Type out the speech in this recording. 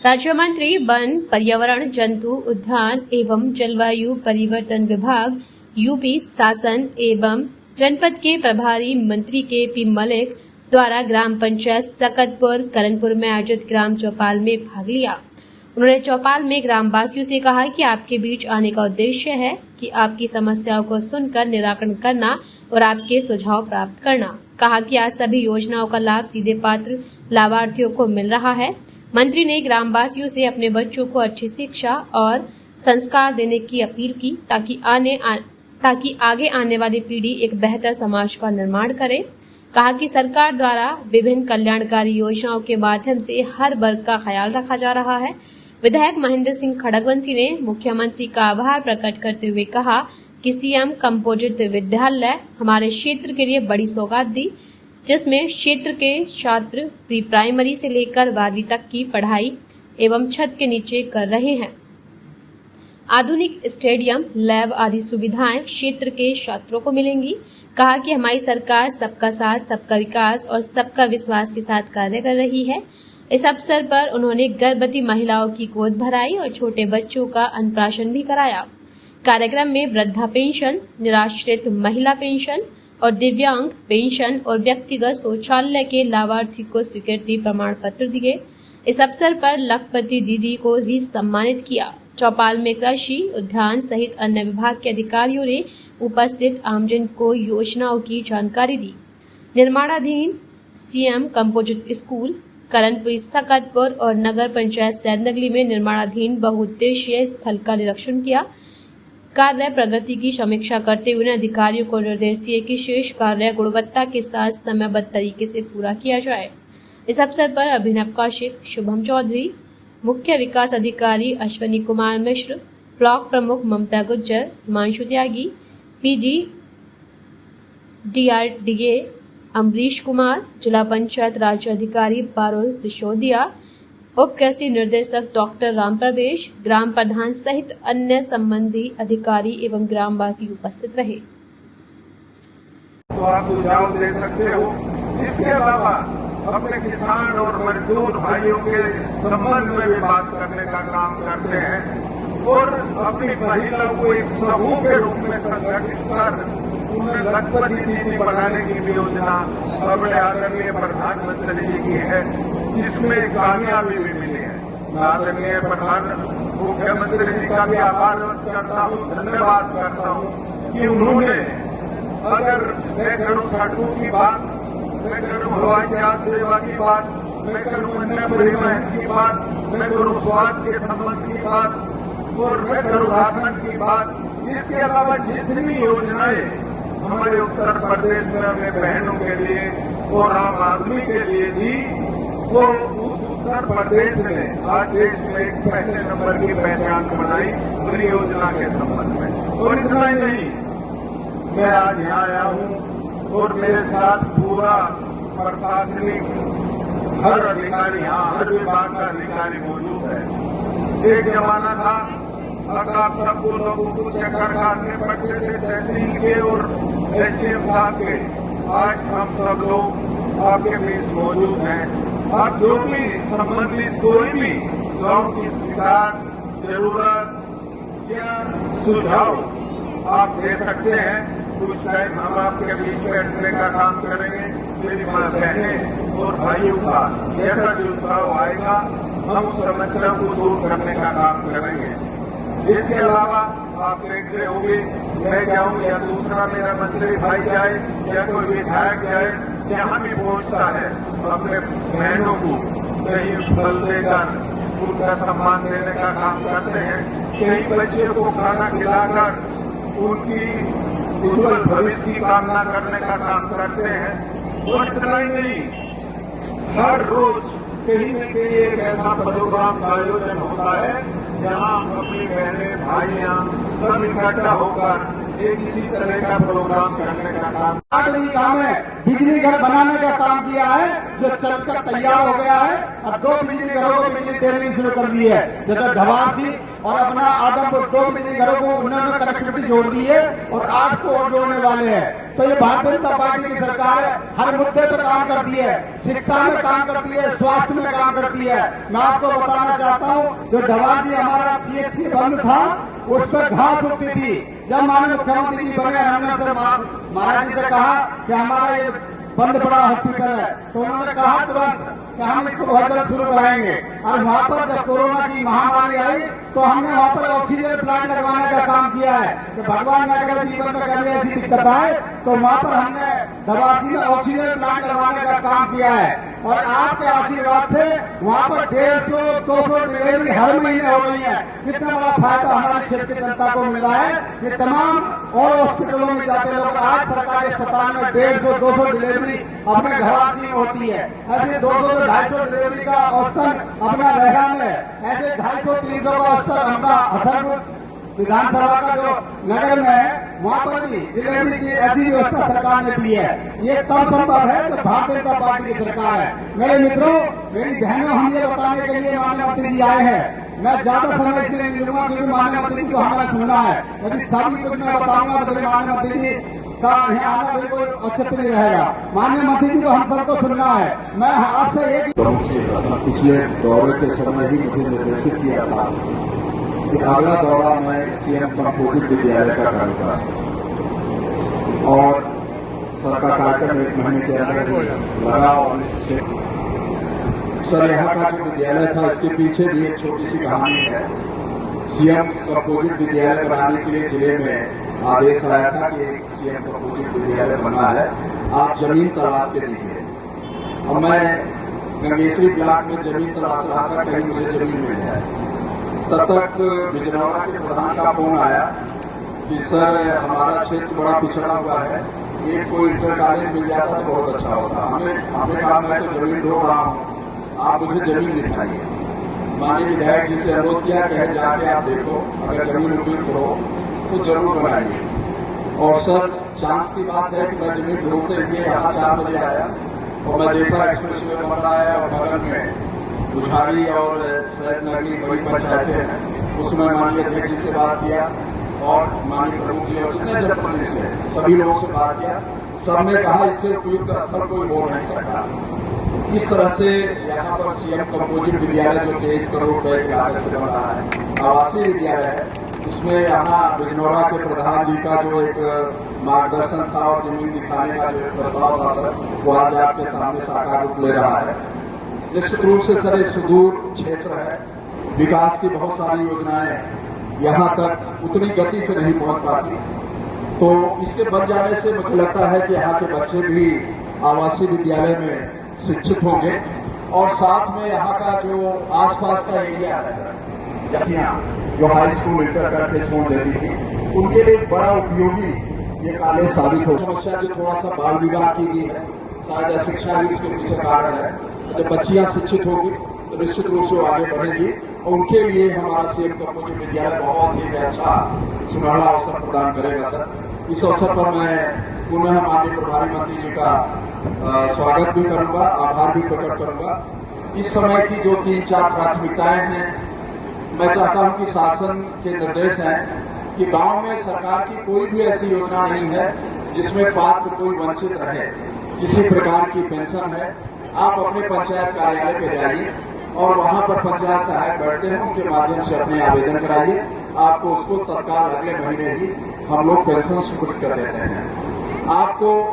राज्य मंत्री वन, पर्यावरण, जंतु उद्यान एवं जलवायु परिवर्तन विभाग, यूपी शासन एवं जनपद के प्रभारी मंत्री के मलिक द्वारा ग्राम पंचायत सकतपुर करणपुर में आयोजित ग्राम चौपाल में भाग लिया। उन्होंने चौपाल में ग्रामवासियों से कहा कि आपके बीच आने का उद्देश्य है कि आपकी समस्याओं को सुनकर निराकरण करना और आपके सुझाव प्राप्त करना। कहा कि आज सभी योजनाओं का लाभ सीधे पात्र लाभार्थियों को मिल रहा है। मंत्री ने ग्रामवासियों से अपने बच्चों को अच्छी शिक्षा और संस्कार देने की अपील की ताकि आगे आने वाली पीढ़ी एक बेहतर समाज का निर्माण करे। कहा कि सरकार द्वारा विभिन्न कल्याणकारी योजनाओं के माध्यम से हर वर्ग का ख्याल रखा जा रहा है। विधायक महेंद्र सिंह खड़गवंशी ने मुख्यमंत्री का आभार प्रकट करते हुए कहा कि सीएम कंपोजिट विद्यालय हमारे क्षेत्र के लिए बड़ी सौगात दी, जिसमें क्षेत्र के छात्र प्री प्राइमरी से लेकर 12वीं तक की पढ़ाई एवं छत के नीचे कर रहे हैं। आधुनिक स्टेडियम, लैब आदि सुविधाएं क्षेत्र के छात्रों को मिलेंगी। कहा कि हमारी सरकार सबका साथ, सबका विकास और सबका विश्वास के साथ कार्य कर रही है। इस अवसर पर उन्होंने गर्भवती महिलाओं की गोद भराई और छोटे बच्चों का अन्नप्राशन भी कराया। कार्यक्रम में वृद्धा पेंशन, निराश्रित महिला पेंशन और दिव्यांग पेंशन और व्यक्तिगत शौचालय के लाभार्थी को स्वीकृति प्रमाण पत्र दिए। इस अवसर पर लखपति दीदी को भी सम्मानित किया। चौपाल में कृषि, उद्यान सहित अन्य विभाग के अधिकारियों ने उपस्थित आमजन को योजनाओं की जानकारी दी। निर्माणाधीन CM composite school, Karanpur Sakatpur और नगर पंचायत सैदनगली में निर्माणाधीन बहुउद्देशीय स्थल का निरीक्षण किया। कार्य प्रगति की समीक्षा करते हुए अधिकारियों को निर्देश दिए कि शेष कार्य गुणवत्ता के साथ समयबद्ध तरीके से पूरा किया जाए। इस अवसर पर अभिनव कौशिक, शुभम चौधरी, मुख्य विकास अधिकारी अश्विनी कुमार मिश्र, ब्लॉक प्रमुख ममता गुज्जर, हिमांशु त्यागी, पीडी डीआरडीए अमरीश कुमार, जिला पंचायत राज्य अधिकारी पारुल सिसोदिया, उप कृषि निर्देशक डॉक्टर राम प्रवेश, ग्राम प्रधान सहित अन्य संबंधी अधिकारी एवं ग्रामवासी उपस्थित रहे। तो आप सुझाव दे सकते हो। इसके अलावा अपने किसान और मजदूर भाइयों के संबंध में भी बात करने का काम करते हैं और अपनी महिला को एक समूह के रूप में संगठित कर उन्हें लखपति दीदी बढ़ाने की भी योजना अपने आदरणीय प्रधानमंत्री जी की है, जिसमें कामयाबी भी मिली है। मैं आदरणीय मुख्यमंत्री जी का भी आभार व्यक्त करता हूँ, धन्यवाद करता हूँ कि उन्होंने, अगर मैं करूँ सड़कों की बात, मैं करूँ हवाई जहाज सेवा की बात, मैं करूँ अन्य परिवहन की बात, मैं करूँ स्वास्थ्य के संबंध की बात और मैं करूँ राशन की बात, इसके अलावा जितनी योजनाएं हमारे उत्तर प्रदेश में अपने बहनों के लिए और आम आदमी के लिए दी, वो उस उत्तर प्रदेश ने आज देश में एक पहले नंबर की पहचान बनाई उन योजना के संबंध में। और इतना ही नहीं, मैं आज यहाँ आया हूँ और मेरे साथ पूरा प्रशासनिक हर अधिकारी, यहाँ हर विभाग का अधिकारी मौजूद है। एक जमाना था अब आप सबको लोगों को चक्कर काटने पड़ते थे तहसील के और एसडीएम साहब के। आज हम सब लोग आपके बीच मौजूद हैं। आप जो भी संबंधित कोई भी गांव की शिकायत, जरूरत या सुझाव आप दे सकते हैं। कुछ टाइम हम आपके बीच बैठने का काम करेंगे। मेरी बहनें और भाइयों का जैसा सुझाव आएगा हम उस समस्या को दूर करने का काम करेंगे। इसके अलावा आप देखते होंगे, मैं जाऊं या दूसरा मेरा मंत्री भाई जाए या कोई विधायक जाए, जहां भी पहुंचता है अपने बहनों को कहीं फल देकर उनका सम्मान देने का काम करते हैं, कहीं बच्चे को खाना खिलाकर उनकी उज्जवल भविष्य की कामना करने का काम करते हैं। और इतना ही नहीं, हर रोज कहीं न कहीं एक ऐसा प्रोग्राम का आयोजन होता है जहां अपनी बहनें, भाइयां सब इकट्ठा होकर एक इसी तरह का प्रोग्राम करने का काम है। बिजली घर बनाने का काम किया है जो चलकर तैयार हो गया है। अब 2 बिजली घरों को बिजली देनी शुरू कर दी है, जैसे ढवासी और अपना आदमपुर 2 बिजली घरों को उन्होंने कनेक्टिविटी जोड़ दी है और 8 को और जोड़ने वाले हैं। तो ये भारतीय जनता पार्टी की सरकार है, हर मुद्दे पे काम करती है, शिक्षा में काम करती है, स्वास्थ्य में काम करती है। मैं आपको बताना चाहता हूँ, जो ढवासी हमारा CHC बंद था, उस पर घास उगती थी। जब माननीय मुख्यमंत्री जी बने, हमने उनसे महाराज जी से कहा कि हमारा ये बंद पड़ा हॉस्पिटल है, तो उन्होंने कहा तुरंत कि हम इसको बहुत जल्द शुरू कराएंगे। और वहां पर जब कोरोना की महामारी आई तो हमने वहां पर ऑक्सीजन प्लांट लगवाने का काम किया है। तो भगवान न करे जीवन में कभी ऐसी दिक्कत आए तो वहां पर हमने ढवासी में ऑक्सीजन प्लांट लगवाने का काम किया है। और आपके आशीर्वाद से वहां पर 150-200 डिलीवरी हर महीने हो गई है। कितना बड़ा फायदा हमारे क्षेत्र की जनता को मिल रहा है। ये तमाम और हॉस्पिटलों में जाते लोग आज सरकारी अस्पताल में 150-200 डिलीवरी अपने ढवासी में होती है। ऐसे 200-250 डिलीवरी का औसतन अपना रेगा में है। ऐसे 250-300 का औसतन अपना हसनपुर विधानसभा का जो नगर में है, वहां पर भी डिलीवरी की ऐसी व्यवस्था सरकार ने दी है। ये तब संभव है तो भारतीय जनता पार्टी की सरकार है। मेरे मित्रों, मेरी बहनों, हम ये बताने के लिए माननीय मंत्री जी आए हैं। मैं ज्यादा समय इसलिए नहीं लूंगा क्योंकि माननीय मंत्री जी को हमें सुनना है। यदि सभी कुछ मैं बताऊंगा तो फिर माननीय मंत्री जी का यहाँ आना बिल्कुल औचित्य नहीं रहेगा। माननीय मंत्री जी को हम सबको सुनना है। मैं आपसे एक पिछले दौरे के समय ही मुझे निर्देशित किया था कि अगला दौरा मैं CM कंपोजिट विद्यालय का करूंगा और सर का कार्यक्रम 1 महीने के अंदर ही लगा। और इस सर यहाँ का जो विद्यालय था, इसके पीछे भी एक छोटी सी कहानी है। CM कंपोजिट विद्यालय बनाने के लिए जिले में आदेश आया था कि एक CM कंपोजिट विद्यालय बना है, आप जमीन तलाश के दीजिए। और मैं गंगेश्वरी ब्लॉक में जमीन तलाश रहा था, कहीं मुझे जमीन मिल जाए। तब तक बिजनौरा के प्रधान का फोन आया कि सर हमारा क्षेत्र बड़ा पिछड़ा हुआ है, एक कोई इंटर कॉलेज मिल जाता तो बहुत अच्छा होता। हमने कहा मैं तो जमीन ढूंढ रहा हूँ, आप मुझे जमीन दिखाइए। माननीय विधायक जी से अनुरोध किया कि जाके आप देखो, अगर जमीन उपयुक्त हो तो जरूर बनाइए। और सर चांस की बात है कि मैं जमीन ढूंढते हुए यहाँ 4 बजे आया और मैं देखा एक्सप्रेस वे बन रहा है और बगल में बुझारी और सैद नगरी बड़ी पंचायतें हैं। उसमें माननीय अध्यक्ष जी से बात किया और माननीय प्रमुख जी और जितने जनप्रतिनिधि से सभी लोगों से बात किया। सबने कहा इससे उपयुक्त स्थल कोई बोल नहीं सकता। इस तरह से यहाँ पर CM कंपोजिट विद्यालय जो 23 करोड़ रुपए की लागत से बन रहा है, आवासीय विद्यालय है, उसमें यहाँ बिजनौरा के प्रधान जी का जो एक मार्गदर्शन था और जमीन दिखाने का जो प्रस्ताव था सर, वो आज आपके सामने साकार रूप ले रहा है। निश्चित रूप से सर सुदूर क्षेत्र है, विकास की बहुत सारी योजनाएं यहाँ तक उतनी गति से नहीं पहुंच पाती। तो इसके बन जाने से मुझे लगता है कि यहाँ के बच्चे भी आवासीय विद्यालय में शिक्षित होंगे और साथ में यहाँ का जो आसपास का एरिया है सर, बच्चियां जो हाई स्कूल इंटर करके छोड़ देती थी, उनके लिए बड़ा उपयोगी ये कॉलेज साबित हो। समस्या जो थोड़ा सा बाल विवाह की गई है, शायद अशिक्षा भी उसके पीछे कारण है। जब बच्चियां शिक्षित होगी तो निश्चित रूप से वो आगे बढ़ेगी और उनके लिए हमारा CM कंपोजिट विद्यालय बहुत ही अच्छा सुनहरा अवसर प्रदान करेगा सर। इस अवसर पर मैं पुनः माननीय प्रभारी मंत्री जी का स्वागत भी करूंगा, आभार भी प्रकट करूंगा। इस समय की जो 3-4 प्राथमिकताएं हैं, मैं चाहता हूं कि शासन के निर्देश हैं कि गांव में सरकार की कोई भी ऐसी योजना नहीं है जिसमें पात्र कोई वंचित रहे। किसी प्रकार की पेंशन है, आप अपने पंचायत कार्यालय पे जाइए और वहां पर पंचायत सहायक बैठते हैं, उनके माध्यम से अपने आवेदन कराइए। आपको उसको तत्काल अगले महीने ही हम लोग पेंशन स्वीकृत कर देते हैं। आपको